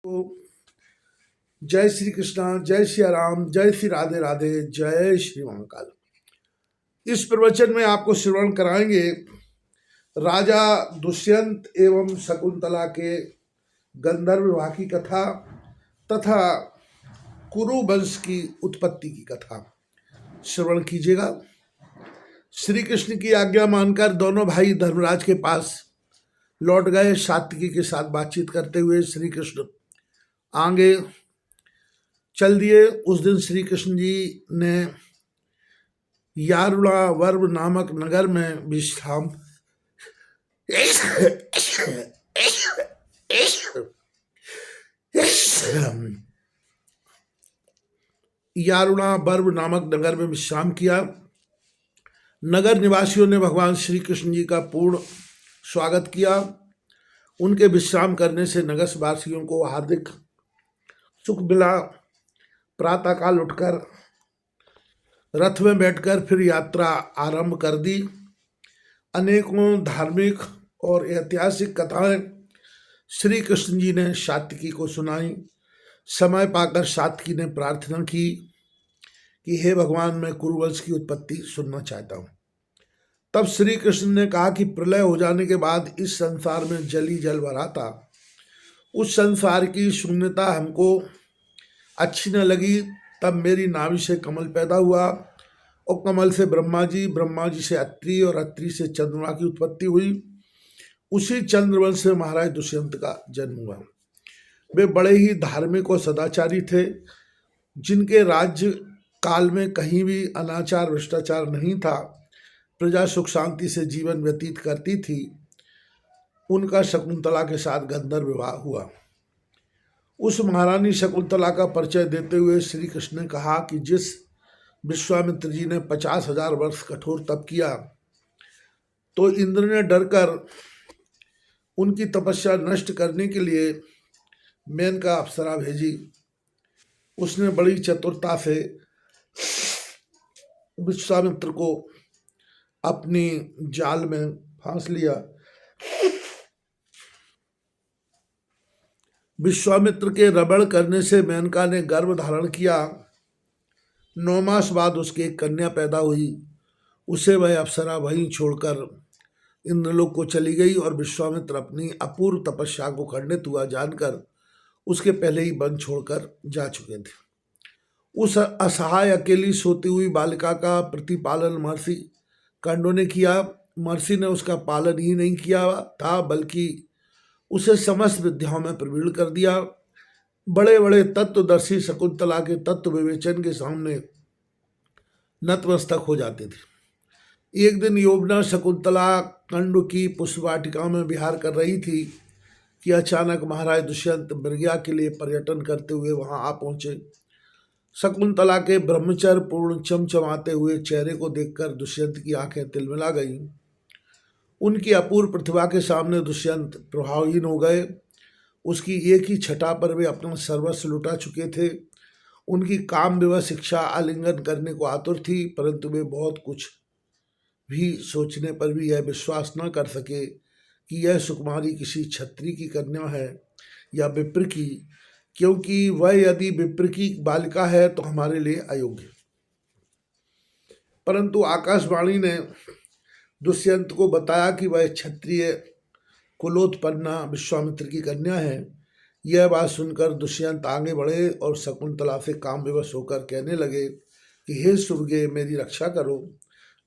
तो जय श्री कृष्णा, जय श्री राम, जय श्री राधे राधे, जय श्री महाकाल। इस प्रवचन में आपको श्रवण कराएंगे राजा दुष्यंत एवं शकुंतला के गंधर्व विवाह की कथा तथा कुरु वंश की उत्पत्ति की कथा। श्रवण कीजिएगा। श्री कृष्ण की आज्ञा मानकर दोनों भाई धर्मराज के पास लौट गए। सात्विकी के साथ बातचीत करते हुए श्री कृष्ण आगे चल दिए। उस दिन श्री कृष्ण जी ने यारुणावर्व नामक नगर में विश्राम यारुणावर्व नामक नगर में विश्राम किया। नगर निवासियों ने भगवान श्री कृष्ण जी का पूर्ण स्वागत किया। उनके विश्राम करने से नगरवासियों को हार्दिक सुख मिला। प्रातःकाल उठकर रथ में बैठकर फिर यात्रा आरंभ कर दी। अनेकों धार्मिक और ऐतिहासिक कथाएं श्री कृष्ण जी ने सात्विकी को सुनाई। समय पाकर सात्विकी ने प्रार्थना की कि हे भगवान, मैं कुरुवंश की उत्पत्ति सुनना चाहता हूँ। तब श्री कृष्ण ने कहा कि प्रलय हो जाने के बाद इस संसार में जल ही जल भरा था। उस संसार की शून्यता हमको अच्छी न लगी। तब मेरी नाभि से कमल पैदा हुआ और कमल से ब्रह्मा जी से अत्रि और अत्रि से चंद्रमा की उत्पत्ति हुई। उसी चंद्रवंश से महाराज दुष्यंत का जन्म हुआ। वे बड़े ही धार्मिक और सदाचारी थे, जिनके राज्य काल में कहीं भी अनाचार भ्रष्टाचार नहीं था। प्रजा सुख शांति से जीवन व्यतीत करती थी। उनका शकुंतला के साथ गंधर्व विवाह हुआ। उस महारानी शकुंतला का परिचय देते हुए श्री कृष्ण ने कहा कि जिस विश्वामित्र जी ने 50,000 वर्ष कठोर तप किया, तो इंद्र ने डरकर उनकी तपस्या नष्ट करने के लिए मेनका अप्सरा भेजी। उसने बड़ी चतुरता से विश्वामित्र को अपनी जाल में फांस लिया। विश्वामित्र के रबड़ करने से मेनका ने गर्भ धारण किया। 9 मास बाद उसकी एक कन्या पैदा हुई। उसे वह अप्सरा वहीं छोड़कर इंद्रलोक को चली गई और विश्वामित्र अपनी अपूर्व तपस्या को खंडित हुआ जानकर उसके पहले ही वन छोड़कर जा चुके थे। उस असहाय अकेली सोती हुई बालिका का प्रतिपालन महर्षि कंडों ने किया। महर्षि ने उसका पालन ही नहीं किया था, बल्कि उसे समस्त विद्याओं में प्रवीण कर दिया। बड़े बड़े तत्वदर्शी शकुंतला के तत्व विवेचन के सामने नतमस्तक हो जाते थे। एक दिन यौवना शकुंतला कंड की पुष्पवाटिका में विहार कर रही थी कि अचानक महाराज दुष्यंत मृगया के लिए पर्यटन करते हुए वहां आ पहुंचे। शकुंतला के ब्रह्मचर्य पूर्ण चमचमाते हुए चेहरे को देखकर दुष्यंत की आंखें तिलमिला गईं। उनकी अपूर्व प्रतिभा के सामने दुष्यंत प्रभावहीन हो गए। उसकी एक ही छटा पर वे अपना सर्वस्व लुटा चुके थे। उनकी काम विवश शिक्षा आलिंगन करने को आतुर थी, परंतु वे बहुत कुछ भी सोचने पर भी यह विश्वास न कर सके कि यह सुकुमारी किसी क्षत्रिय की कन्या है या विप्र की, क्योंकि वह यदि विप्र की बालिका है तो हमारे लिए अयोग्य। परंतु आकाशवाणी ने दुष्यंत को बताया कि वह क्षत्रिय कुलोत्पन्ना विश्वामित्र की कन्या है। यह बात सुनकर दुष्यंत आगे बढ़े और शकुंतला से काम विवश होकर कहने लगे कि हे सुर्गे, मेरी रक्षा करो,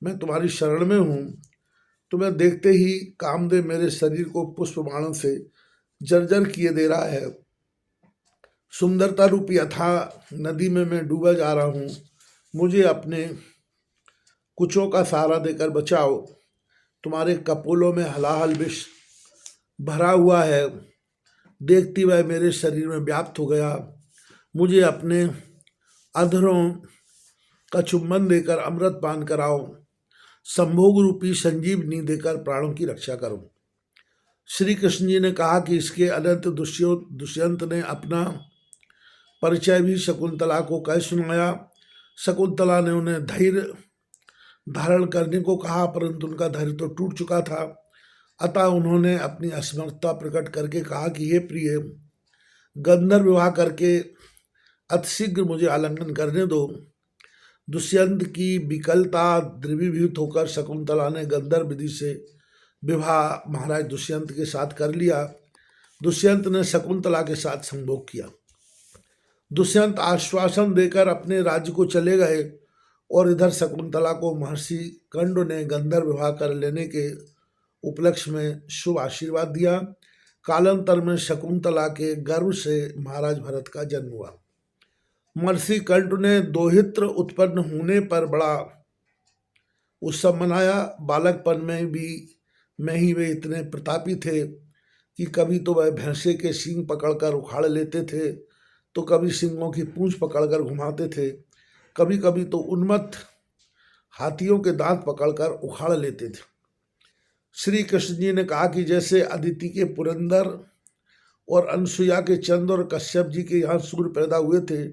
मैं तुम्हारी शरण में हूँ। तुम्हें देखते ही कामदेव मेरे शरीर को पुष्प बाणों से जर्जर किए दे रहा है। सुंदरता रूपी अथाह नदी में मैं डूबा जा रहा हूँ। मुझे अपने कुचों का सहारा देकर बचाओ। तुम्हारे कपोलों में हलाहल विष भरा हुआ है। देखती वह मेरे शरीर में व्याप्त हो गया। मुझे अपने अधरों का चुम्बन देकर अमृत पान कराओ। संभोग रूपी संजीवनी देकर प्राणों की रक्षा करो। श्री कृष्ण जी ने कहा कि इसके अनंत दुष्यंत ने अपना परिचय भी शकुंतला को कह सुनाया। शकुंतला ने उन्हें धैर्य धारण करने को कहा, परंतु उनका धैर्य तो टूट चुका था। अतः उन्होंने अपनी असमर्थता प्रकट करके कहा कि हे प्रिय, गंधर्व विवाह करके अतिशीघ्र मुझे आलिंगन करने दो। दुष्यंत की विकलता द्रवीभूत होकर शकुंतला ने गंधर्व विधि से विवाह महाराज दुष्यंत के साथ कर लिया। दुष्यंत ने शकुंतला के साथ संभोग किया। दुष्यंत आश्वासन देकर अपने राज्य को चले गए और इधर शकुंतला को महर्षि कंड ने गंधर्व विवाह कर लेने के उपलक्ष्य में शुभ आशीर्वाद दिया। कालांतर में शकुंतला के गर्भ से महाराज भरत का जन्म हुआ। महर्षि कंड ने दोहित्र उत्पन्न होने पर बड़ा उत्सव मनाया। बालकपन में ही वे इतने प्रतापी थे कि कभी तो वह भैंसे के सींग पकड़कर उखाड़ लेते थे, तो कभी सिंगों की पूंछ पकड़कर घुमाते थे, कभी कभी तो उन्मत्त हाथियों के दांत पकड़कर उखाड़ लेते थे। श्री कृष्ण जी ने कहा कि जैसे अदिति के पुरंदर और अनसुया के चंद्र और कश्यप जी के यहाँ सूर्य पैदा हुए थे,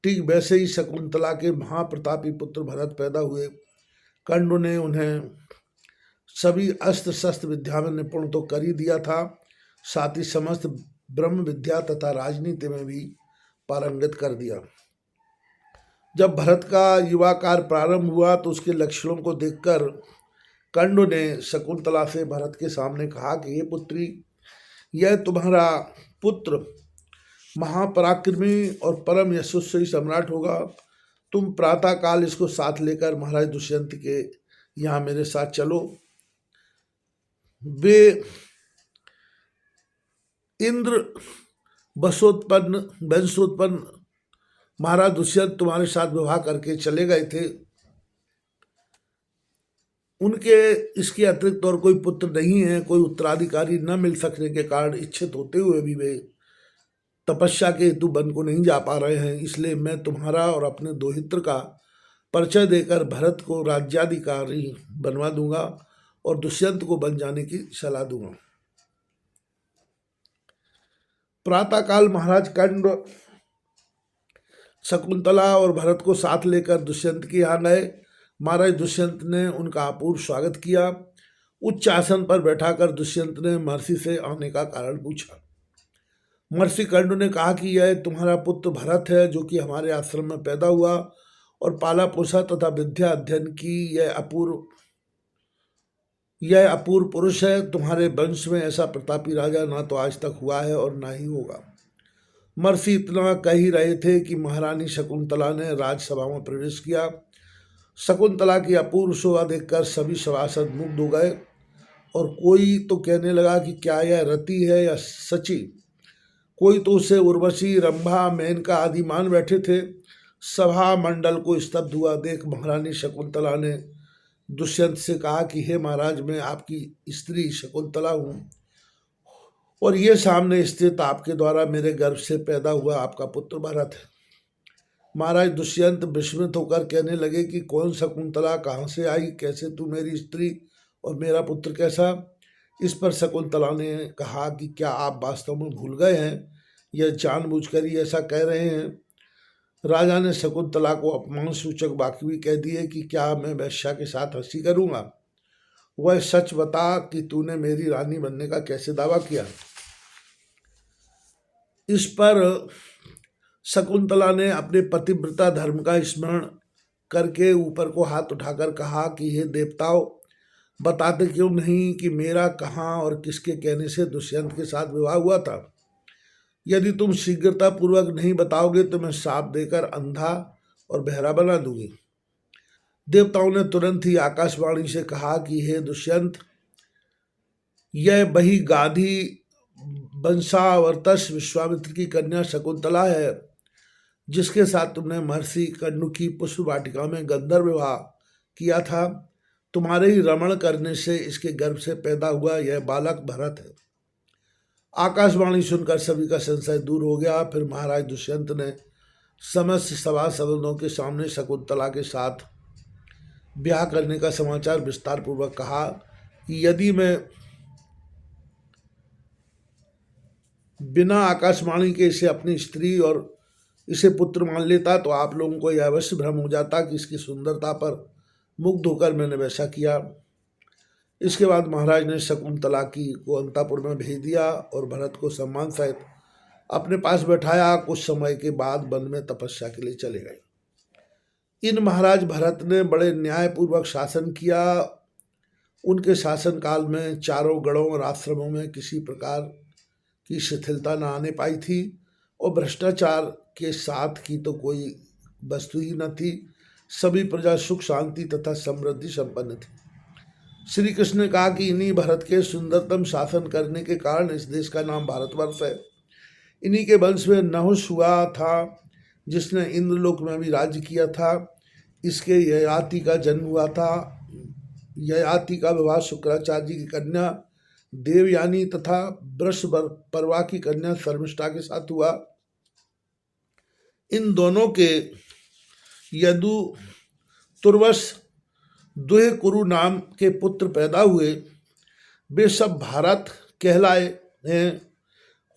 ठीक वैसे ही शकुंतला के महाप्रतापी पुत्र भरत पैदा हुए। कंड ने उन्हें सभी अस्त्र शस्त्र विद्या में निपुण तो कर ही दिया था, साथ ही समस्त ब्रह्म विद्या तथा राजनीति में भी पारंगत कर दिया। जब भरत का युवा काल प्रारंभ हुआ तो उसके लक्षणों को देखकर कंड ने शकुंतला से भरत के सामने कहा कि हे पुत्री, यह तुम्हारा पुत्र महापराक्रमी और परम यशस्वी सम्राट होगा। तुम प्रातः काल इसको साथ लेकर महाराज दुष्यंत के यहाँ मेरे साथ चलो। वे इंद्र वंशोत्पन्न महाराज दुष्यंत तुम्हारे साथ विवाह करके चले गए थे। उनके इसके अतिरिक्त और कोई पुत्र नहीं है। कोई उत्तराधिकारी न मिल सकने के कारण इच्छित होते हुए भी वे तपस्या के हेतु वन को नहीं जा पा रहे हैं। इसलिए मैं तुम्हारा और अपने दोहित्र का परिचय देकर भरत को राज्याधिकारी बनवा दूंगा और दुष्यंत को बन जाने की सलाह दूंगा। प्रातःकाल महाराज कंड शकुंतला और भरत को साथ लेकर दुष्यंत के यहाँ गए। महाराज दुष्यंत ने उनका अपूर्व स्वागत किया। उच्च आसन पर बैठाकर दुष्यंत ने महर्षि से आने का कारण पूछा। महर्षि कंड ने कहा कि यह तुम्हारा पुत्र भरत है, जो कि हमारे आश्रम में पैदा हुआ और पाला पोसा तथा विद्या अध्ययन की यह अपूर्व पुरुष है। तुम्हारे वंश में ऐसा प्रतापी राजा ना तो आज तक हुआ है और ना ही होगा। महर्षि इतना कह ही रहे थे कि महारानी शकुंतला ने राजसभा में प्रवेश किया। शकुंतला की अपूर्व शोभा देखकर सभी सभासद मुग्ध हो गए और कोई तो कहने लगा कि क्या यह रति है या सची। कोई तो उसे उर्वशी, रंभा, मेनका आदि मान बैठे थे। सभा मंडल को स्तब्ध हुआ देख महारानी शकुंतला ने दुष्यंत से कहा कि हे महाराज, मैं आपकी स्त्री शकुंतला हूँ और ये सामने स्थित आपके द्वारा मेरे गर्भ से पैदा हुआ आपका पुत्र भरत है। महाराज दुष्यंत विस्मित होकर कहने लगे कि कौन शकुंतला, कहाँ से आई, कैसे तू मेरी स्त्री और मेरा पुत्र कैसा। इस पर शकुंतला ने कहा कि क्या आप वास्तव में भूल गए हैं, यह जानबूझकर ही ऐसा कह रहे हैं। राजा ने शकुंतला को अपमान सूचक वाक्य भी कह दिए कि क्या मैं वैश्या के साथ हंसी करूंगा। वह सच बता कि तूने मेरी रानी बनने का कैसे दावा किया। इस पर शकुंतला ने अपने पतिव्रता धर्म का स्मरण करके ऊपर को हाथ उठाकर कहा कि हे देवताओं, बताते क्यों नहीं कि मेरा कहाँ और किसके कहने से दुष्यंत के साथ विवाह हुआ था। यदि तुम शीघ्रता पूर्वक नहीं बताओगे तो मैं शाप देकर अंधा और बहरा बना दूंगी। देवताओं ने तुरंत ही आकाशवाणी से कहा कि हे दुष्यंत, यह वही गाधी वंशावर्तस विश्वामित्र की कन्या शकुंतला है, जिसके साथ तुमने महर्षि कंड की पुष्प वाटिका में गंधर्व विवाह किया था। तुम्हारे ही रमण करने से इसके गर्भ से पैदा हुआ यह बालक भरत है। आकाशवाणी सुनकर सभी का संशय दूर हो गया। फिर महाराज दुष्यंत ने समस्त सभासदों के सामने शकुंतला के साथ ब्याह करने का समाचार विस्तार पूर्वक कहा कि यदि मैं बिना आकाशवाणी के इसे अपनी स्त्री और इसे पुत्र मान लेता तो आप लोगों को यह अवश्य भ्रम हो जाता कि इसकी सुंदरता पर मुग्ध होकर मैंने वैसा किया। इसके बाद महाराज ने शकुंतला को अंतापुर में भेज दिया और भरत को सम्मान सहित अपने पास बैठाया। कुछ समय के बाद वन में तपस्या के लिए चले गए। इन महाराज भरत ने बड़े न्यायपूर्वक शासन किया। उनके शासनकाल में चारों गणों और आश्रमों में किसी प्रकार की शिथिलता न आने पाई थी और भ्रष्टाचार के साथ की तो कोई वस्तु ही न थी। सभी प्रजा सुख शांति तथा समृद्धि संपन्न थी। श्री कृष्ण ने कहा कि इन्हीं भरत के सुंदरतम शासन करने के कारण इस देश का नाम भारतवर्ष है। इन्हीं के वंश में नहुष हुआ था जिसने इंद्रलोक में भी राज्य किया था। इसके ययाति का जन्म हुआ था। ययाति का विवाह शुक्राचार्य जी की कन्या देवयानी तथा वृषपर्वा की कन्या शर्मिष्ठा के साथ हुआ। इन दोनों के यदु तुर्वस दुहे कुरु नाम के पुत्र पैदा हुए। वे सब भारत कहलाए हैं।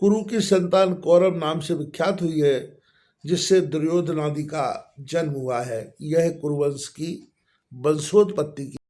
कुरु की संतान कौरव नाम से विख्यात हुई है, जिससे दुर्योधन आदि का जन्म हुआ है। यह कुरुवंश की वंशोत्पत्ति की